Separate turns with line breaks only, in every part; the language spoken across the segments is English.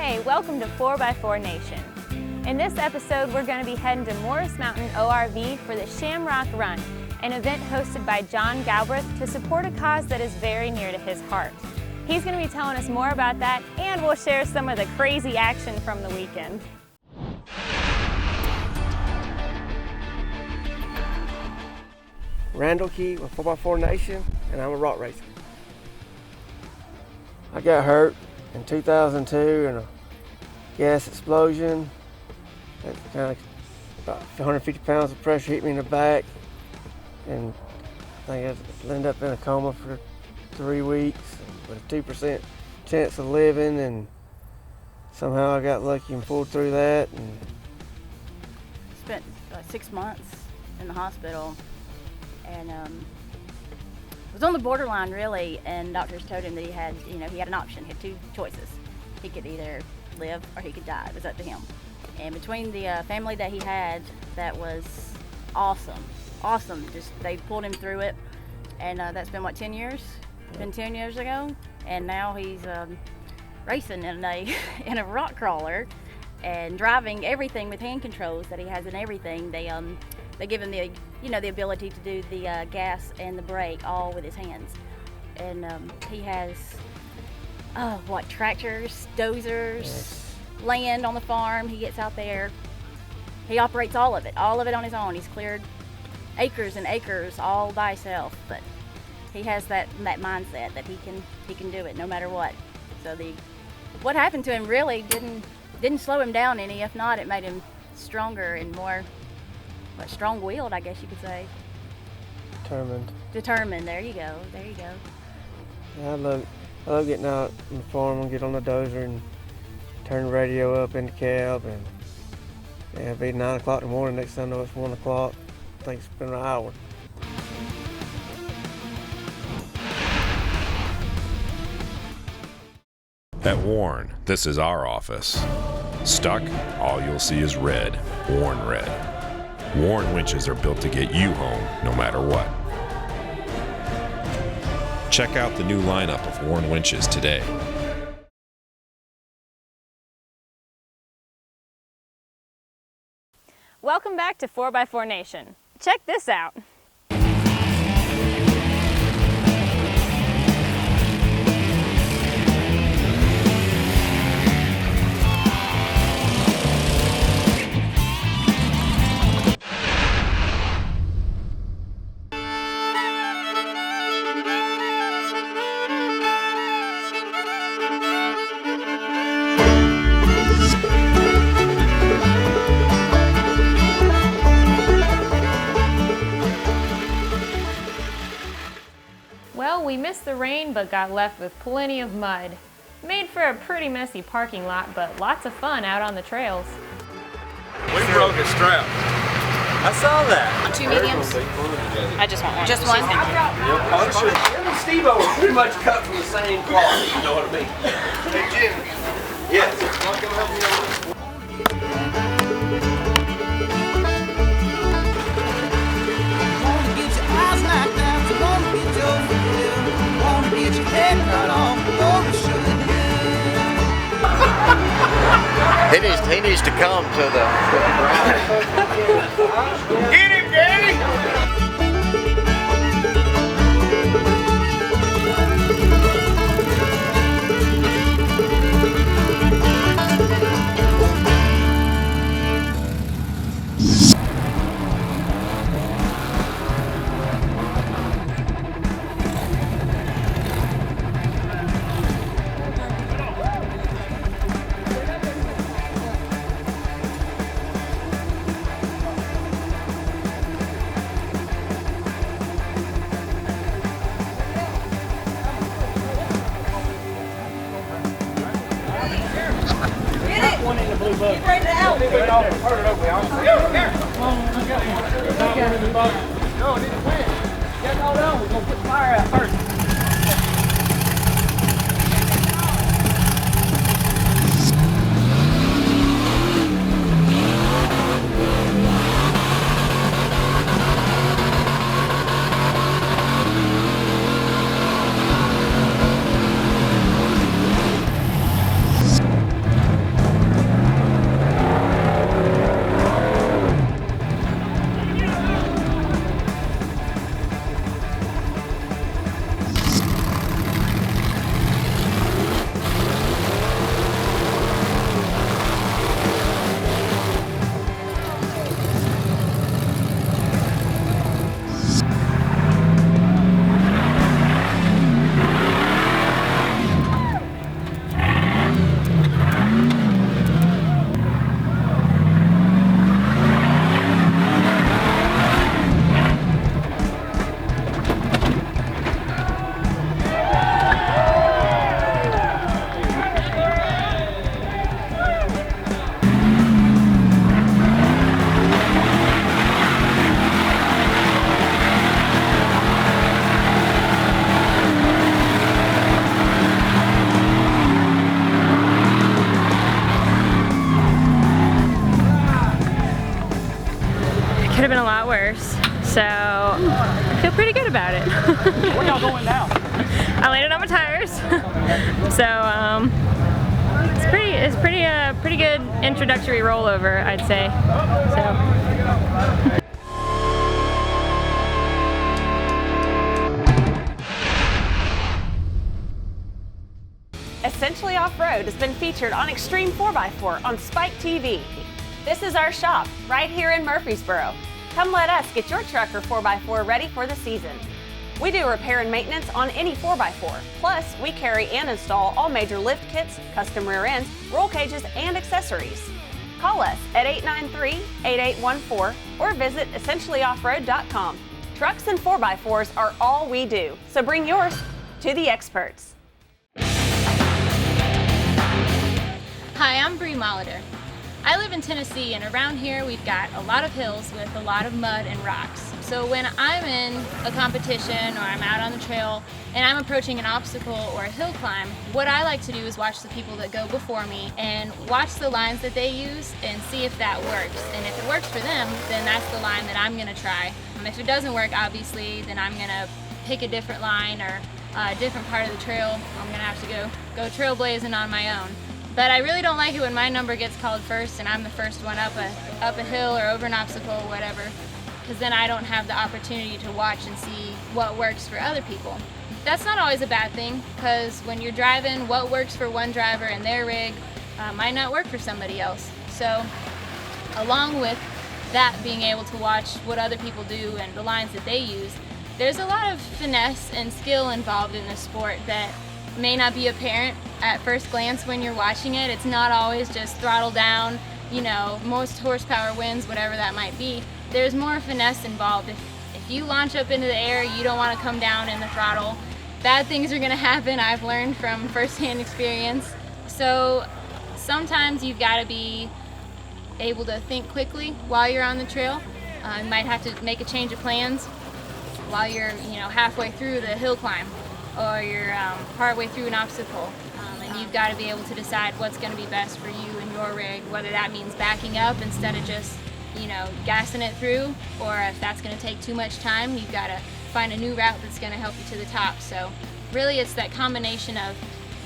Hey, welcome to 4x4 Nation. In this episode, we're going to be heading to Morris Mountain ORV for the Shamrock Run, an event hosted by John Gallbreath to support a cause that is very near to his heart. He's going to be telling us more about that, and we'll share some of the crazy action from the weekend.
Randall Key with 4x4 Nation, and I'm a rock racer. I got hurt in 2002 in a gas explosion. That kind of about 150 pounds of pressure hit me in the back, and I think I ended up in a coma for 3 weeks with a 2% chance of living, and somehow I got lucky and pulled through that. And
spent 6 months in the hospital, and was on the borderline really, and doctors told him that he had an option. He had 2 choices. He could either live or he could die. It was up to him. And between the family that he had, that was awesome. Just they pulled him through it, and that's been what, 10 years? It's been 10 years ago, and now he's racing in a rock crawler and driving everything with hand controls that he has in everything. They give him the ability to do the gas and the brake all with his hands. And he has, tractors, dozers, land on the farm. He gets out there. He operates all of it on his own. He's cleared acres and acres all by himself, but he has that mindset that he can do it no matter what. So what happened to him really didn't slow him down any. If not, it made him stronger and more strong-willed, I guess you could say. Determined. There you go.
Yeah, I love getting out on the farm and get on the dozer and turn the radio up in the cab, and it'll be 9 o'clock in the morning. Next time I know it's 1 o'clock. I think it's been an hour.
At Warren, this is our office. Stuck, all you'll see is red. Warren red. Warren winches are built to get you home no matter what. Check out the new lineup of Warren winches today.
Welcome back to 4x4 Nation. Check this out. Well, we missed the rain but got left with plenty of mud. Made for a pretty messy parking lot, but lots of fun out on the trails.
We broke a strap. I saw that.
2 mediums? I just want one. Just one?
Him and Steve-O are pretty much cut from the same cloth, you know what I mean? Hey, Jim. Yes. Want to come help me on this?
He needs to come to the ground.
Get him, Daddy!
So I feel pretty good about it.
Where y'all going now?
I landed on my tires. So it's pretty good introductory rollover, I'd say. So.
Essentially Off-Road has been featured on Extreme 4x4 on Spike TV. This is our shop right here in Murfreesboro. Come let us get your truck or 4x4 ready for the season. We do repair and maintenance on any 4x4. Plus, we carry and install all major lift kits, custom rear ends, roll cages, and accessories. Call us at 893-8814 or visit essentiallyoffroad.com. Trucks and 4x4s are all we do, so bring yours to the experts.
Hi, I'm Bree Molitor. I live in Tennessee, and around here we've got a lot of hills with a lot of mud and rocks. So when I'm in a competition or I'm out on the trail and I'm approaching an obstacle or a hill climb, what I like to do is watch the people that go before me and watch the lines that they use and see if that works. And if it works for them, then that's the line that I'm gonna try. If it doesn't work, obviously, then I'm gonna pick a different line or a different part of the trail. I'm gonna have to go trailblazing on my own. But I really don't like it when my number gets called first and I'm the first one up a hill or over an obstacle or whatever, because then I don't have the opportunity to watch and see what works for other people. That's not always a bad thing, because when you're driving, what works for one driver and their rig might not work for somebody else. So along with that, being able to watch what other people do and the lines that they use, there's a lot of finesse and skill involved in this sport that may not be apparent at first glance when you're watching it. It's not always just throttle down, most horsepower wins, whatever that might be. There's more finesse involved. If you launch up into the air, you don't want to come down in the throttle. Bad things are going to happen, I've learned from firsthand experience. So sometimes you've got to be able to think quickly while you're on the trail. You might have to make a change of plans while you're halfway through the hill climb, or you're partway through an obstacle, and you've got to be able to decide what's going to be best for you and your rig, whether that means backing up instead of just gassing it through, or if that's going to take too much time, you've got to find a new route that's going to help you to the top. So really it's that combination of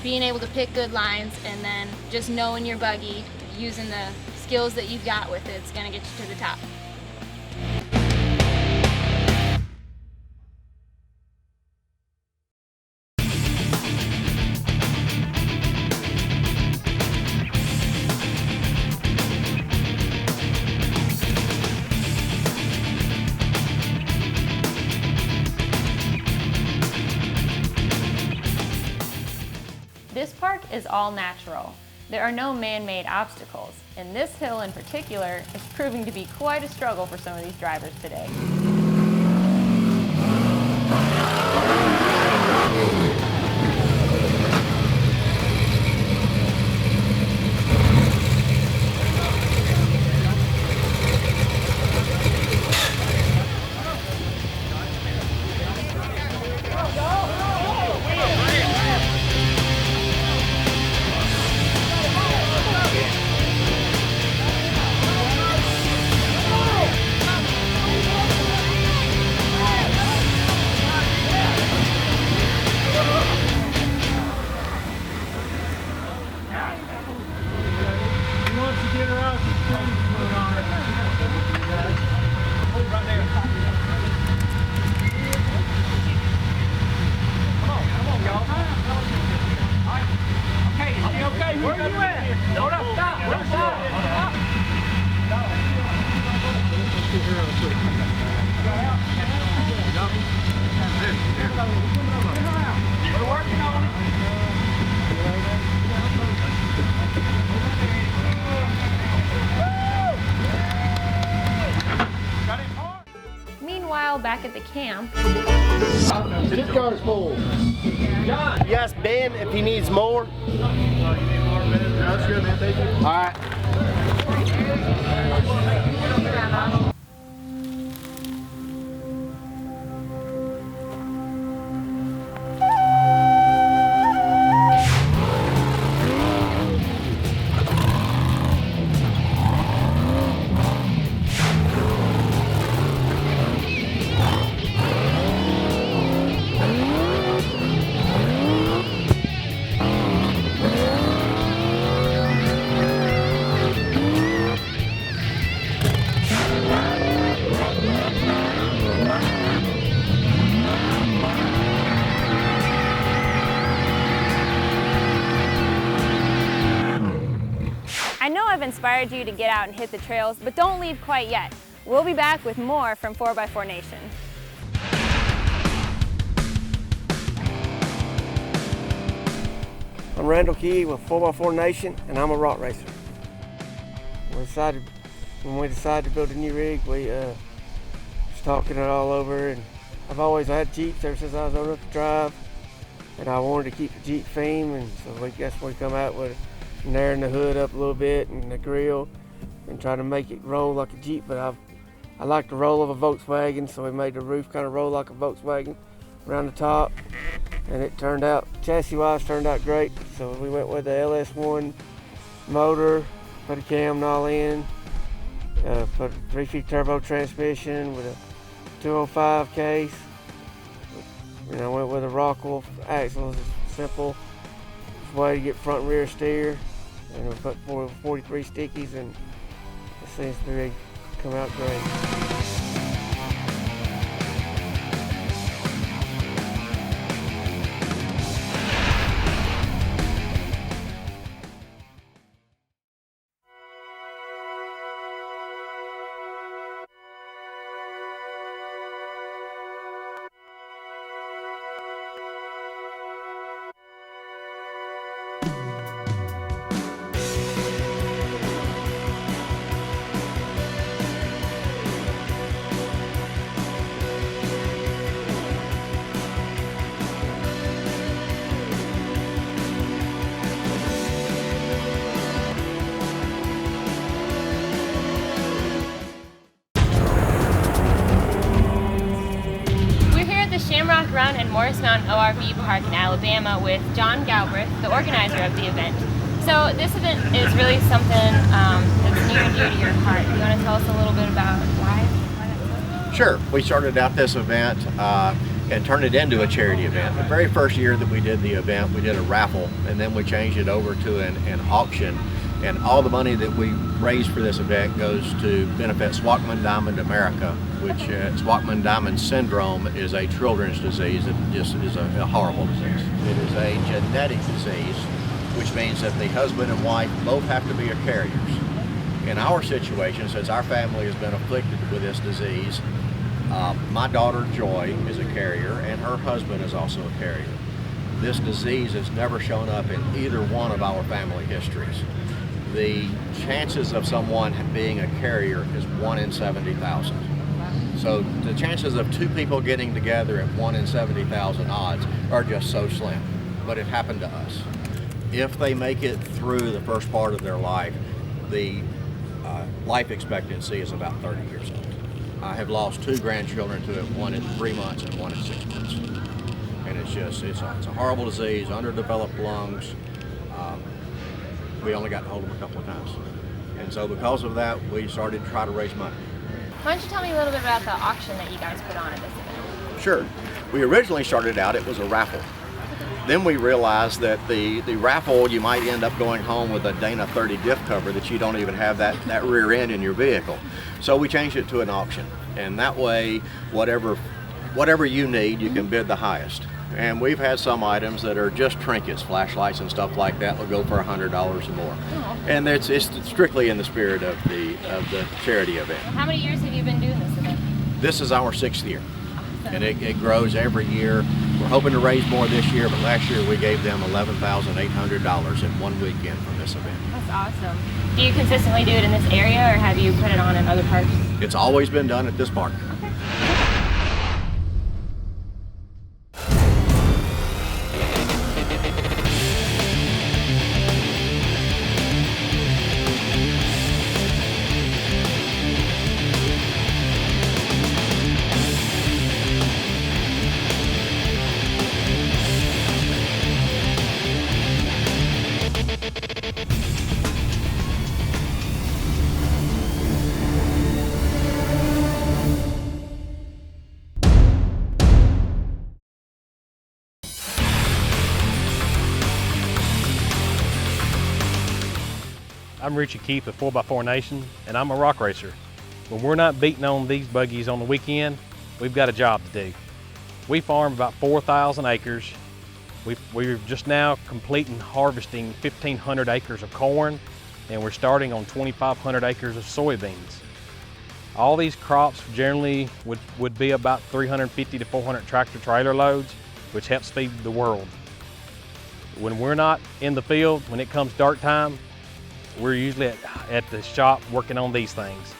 being able to pick good lines and then just knowing your buggy, using the skills that you've got with it, it's going to get you to the top. This park is all natural. There are no man-made obstacles, and this hill in particular is proving to be quite a struggle for some of these drivers today. Meanwhile, back at the camp,
This car's full. John, you ask Ben if he needs more. That's good, man. Thank you. All right.
have inspired you to get out and hit the trails, but don't leave quite yet. We'll be back with more from 4x4 Nation.
I'm Randall Key with 4x4 Nation, and I'm a rock racer. When we decided to build a new rig, we was talking it all over, and I've always had Jeeps ever since I was old enough to drive, and I wanted to keep the Jeep theme, and so we come out with narrowing the hood up a little bit and the grill, and try to make it roll like a Jeep. But I like the roll of a Volkswagen, so we made the roof kind of roll like a Volkswagen around the top, and it turned out, chassis-wise, turned out great. So we went with the LS1 motor, put a cam and all in, put a 350 turbo transmission with a 205 case. I went with a Rockwell axles, simple way to get front and rear steer, and we put 43 stickies, and it seems to come out great.
Shamrock Run and Morris Mountain ORV Park in Alabama with John Gallbreath, the organizer of the event. So this event is really something that's near and dear to your heart. You want to tell us a little bit about why that's so?
Sure. We started out this event and turned it into a charity event. The very first year that we did the event, we did a raffle, and then we changed it over to an auction. And all the money that we raise for this event goes to benefit Swachman-Diamond America, which Swachman-Diamond syndrome is a children's disease. It just is a horrible disease. It is a genetic disease, which means that the husband and wife both have to be carriers. In our situation, since our family has been afflicted with this disease, my daughter Joy is a carrier, and her husband is also a carrier. This disease has never shown up in either one of our family histories. The chances of someone being a carrier is 1 in 70,000. So the chances of two people getting together at 1 in 70,000 odds are just so slim, but it happened to us. If they make it through the first part of their life, the life expectancy is about 30 years old. I have lost 2 grandchildren to it, one at 3 months and one at 6 months. And it's a horrible disease, underdeveloped lungs. We only got to hold them a couple of times. And so because of that, we started to try to raise money.
Why don't you tell me a little bit about the auction that you guys put on at this event?
Sure. We originally started out, it was a raffle. Then we realized that the raffle, you might end up going home with a Dana 30 diff cover that you don't even have that rear end in your vehicle. So we changed it to an auction. And that way, whatever you need, you can bid the highest. And we've had some items that are just trinkets, flashlights and stuff like that will go for $100 or more. And it's strictly in the spirit of the charity event.
How many years have you been doing this event?
This is our 6th year. And it grows every year. We're hoping to raise more this year, but last year we gave them $11,800 in one weekend from this event.
That's awesome. Do you consistently do it in this area, or have you put it on in other parks?
It's always been done at this park.
I'm Richie Keith of 4x4 Nation, and I'm a rock racer. When we're not beating on these buggies on the weekend, we've got a job to do. We farm about 4,000 acres. We're just now completing harvesting 1,500 acres of corn, and we're starting on 2,500 acres of soybeans. All these crops generally would be about 350 to 400 tractor trailer loads, which helps feed the world. When we're not in the field, when it comes dark time, we're usually at the shop working on these things.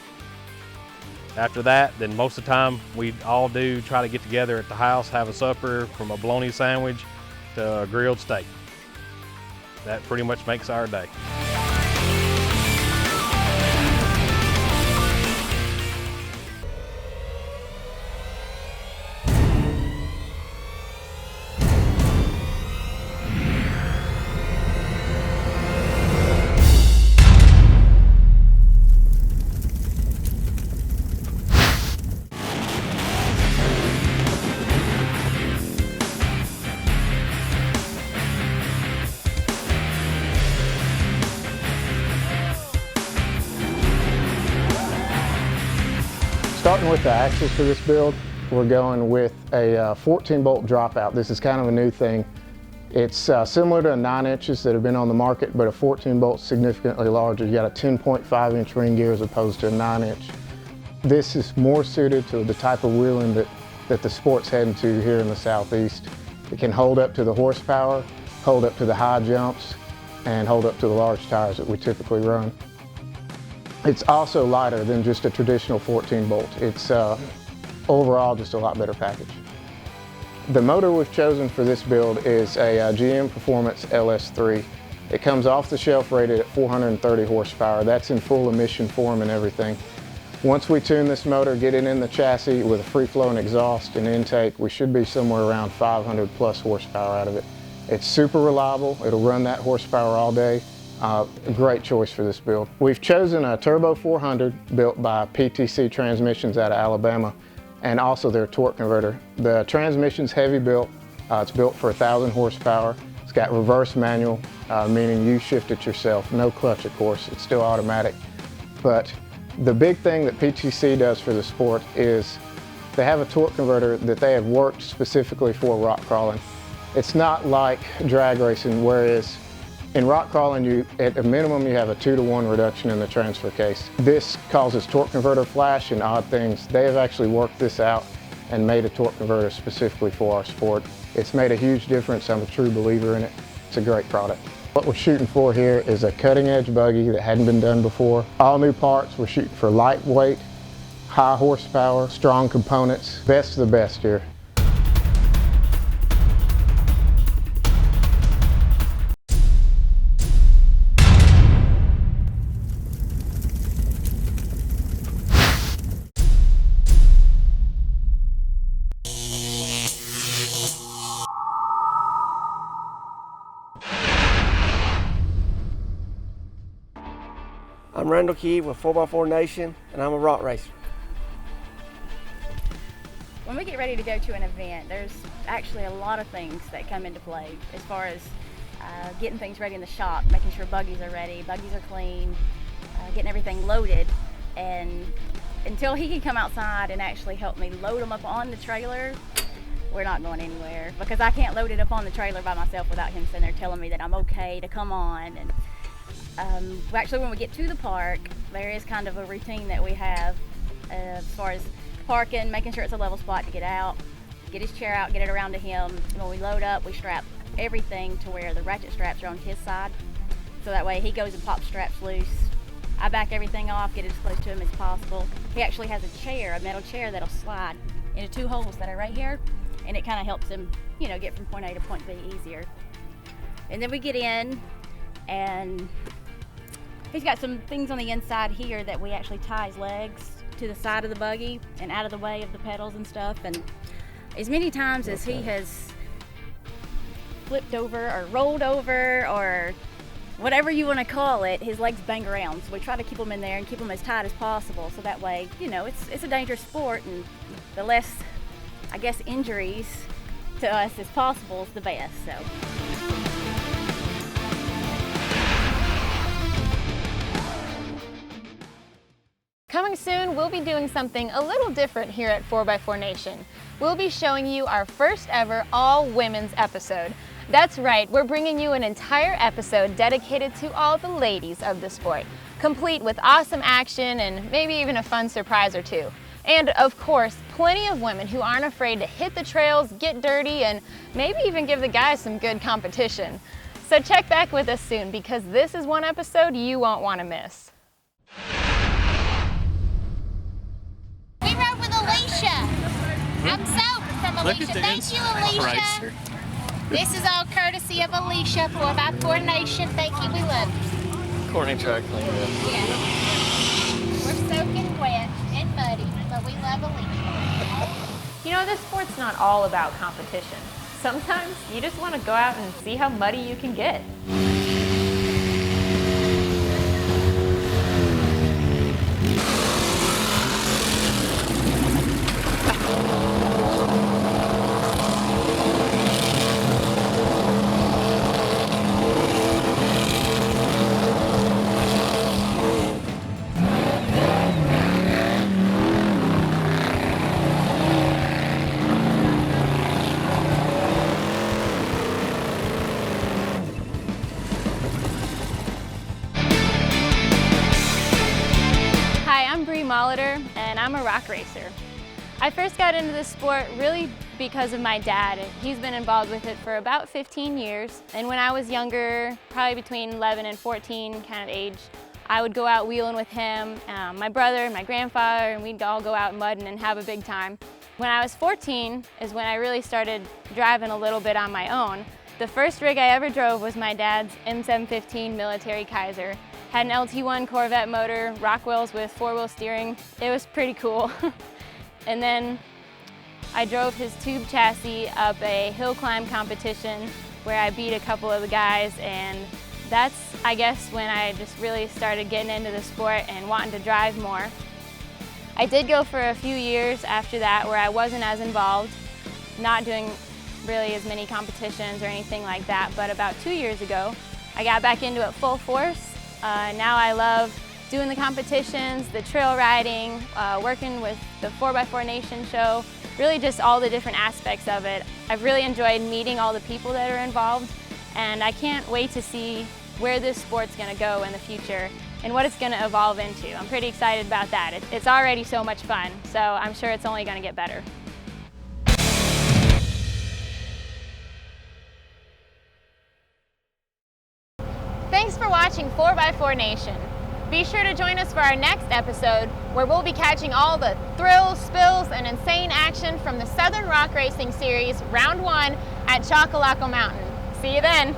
After that, then most of the time we all do try to get together at the house, have a supper, from a bologna sandwich to a grilled steak. That pretty much makes our day.
Starting with the axles for this build, we're going with a 14-bolt dropout. This is kind of a new thing. It's similar to a 9 inches that have been on the market, but a 14-bolt significantly larger. You got a 10.5-inch ring gear as opposed to a 9-inch. This is more suited to the type of wheeling that the sport's heading to here in the Southeast. It can hold up to the horsepower, hold up to the high jumps, and hold up to the large tires that we typically run. It's also lighter than just a traditional 14 bolt. It's overall just a lot better package. The motor we've chosen for this build is a GM Performance LS3. It comes off the shelf rated at 430 horsepower. That's in full emission form and everything. Once we tune this motor, get it in the chassis with a free-flowing exhaust and intake, we should be somewhere around 500 plus horsepower out of it. It's super reliable. It'll run that horsepower all day. A great choice for this build. We've chosen a Turbo 400 built by PTC Transmissions out of Alabama, and also their torque converter. The transmission's heavy built. It's built for 1,000 horsepower. It's got reverse manual, meaning you shift it yourself. No clutch, of course. It's still automatic. But the big thing that PTC does for the sport is they have a torque converter that they have worked specifically for rock crawling. It's not like drag racing, whereas in rock crawling, at a minimum, you have a 2-to-1 reduction in the transfer case. This causes torque converter flash and odd things. They have actually worked this out and made a torque converter specifically for our sport. It's made a huge difference. I'm a true believer in it. It's a great product. What we're shooting for here is a cutting-edge buggy that hadn't been done before. All new parts. We're shooting for lightweight, high horsepower, strong components. Best of the best here.
I'm Randall Key with 4x4 Nation, and I'm a rock racer.
When we get ready to go to an event, there's actually a lot of things that come into play as far as getting things ready in the shop, making sure buggies are ready, buggies are clean, getting everything loaded. And until he can come outside and actually help me load them up on the trailer, we're not going anywhere, because I can't load it up on the trailer by myself without him sitting there telling me that I'm okay to come on. And actually, when we get to the park, there is kind of a routine that we have as far as parking, making sure it's a level spot to get out, get his chair out, get it around to him. And when we load up, we strap everything to where the ratchet straps are on his side. So that way he goes and pops straps loose. I back everything off, get it as close to him as possible. He actually has a chair, a metal chair that'll slide into 2 holes that are right here, and it kind of helps him, you know, get from point A to point B easier. And then we get in, and he's got some things on the inside here that we actually tie his legs to the side of the buggy and out of the way of the pedals and stuff. And as many times as he has flipped over or rolled over or whatever you want to call it, his legs bang around. So we try to keep them in there and keep them as tight as possible. So that way, you know, it's a dangerous sport, and the less, I guess, injuries to us as possible is the best. So.
Coming soon, we'll be doing something a little different here at 4x4 Nation. We'll be showing you our first ever all-women's episode. That's right, we're bringing you an entire episode dedicated to all the ladies of the sport, complete with awesome action and maybe even a fun surprise or two. And of course, plenty of women who aren't afraid to hit the trails, get dirty, and maybe even give the guys some good competition. So check back with us soon, because this is one episode you won't want to miss.
We rode with Alicia. I'm sober from Alicia. Thank you, Alicia. This is all courtesy of Alicia, 4x4 Nation. Thank you, we love you.
Corny track clean up.
Yeah. We're soaking wet and muddy, but we love Alicia.
You know, this sport's not all about competition. Sometimes you just want to go out and see how muddy you can get. I'm Bree Molitor, and I'm a rock racer. I first got into this sport really because of my dad. He's been involved with it for about 15 years, and when I was younger, probably between 11 and 14 kind of age, I would go out wheeling with him, my brother and my grandfather, and we'd all go out mudding and have a big time. When I was 14 is when I really started driving a little bit on my own. The first rig I ever drove was my dad's M715 Military Kaiser. Had an LT1 Corvette motor, Rockwells with 4-wheel steering. It was pretty cool. And then I drove his tube chassis up a hill climb competition where I beat a couple of the guys, and that's, I guess, when I just really started getting into the sport and wanting to drive more. I did go for a few years after that where I wasn't as involved, not doing really as many competitions or anything like that, but about 2 years ago, I got back into it full force. Now I love doing the competitions, the trail riding, working with the 4x4 Nation show, really just all the different aspects of it. I've really enjoyed meeting all the people that are involved, and I can't wait to see where this sport's going to go in the future and what it's going to evolve into. I'm pretty excited about that. It's already so much fun, so I'm sure it's only going to get better. Thanks for watching 4x4 Nation. Be sure to join us for our next episode, where we'll be catching all the thrills, spills, and insane action from the Southern Rock Racing Series Round 1 at Chocolaco Mountain. See you then.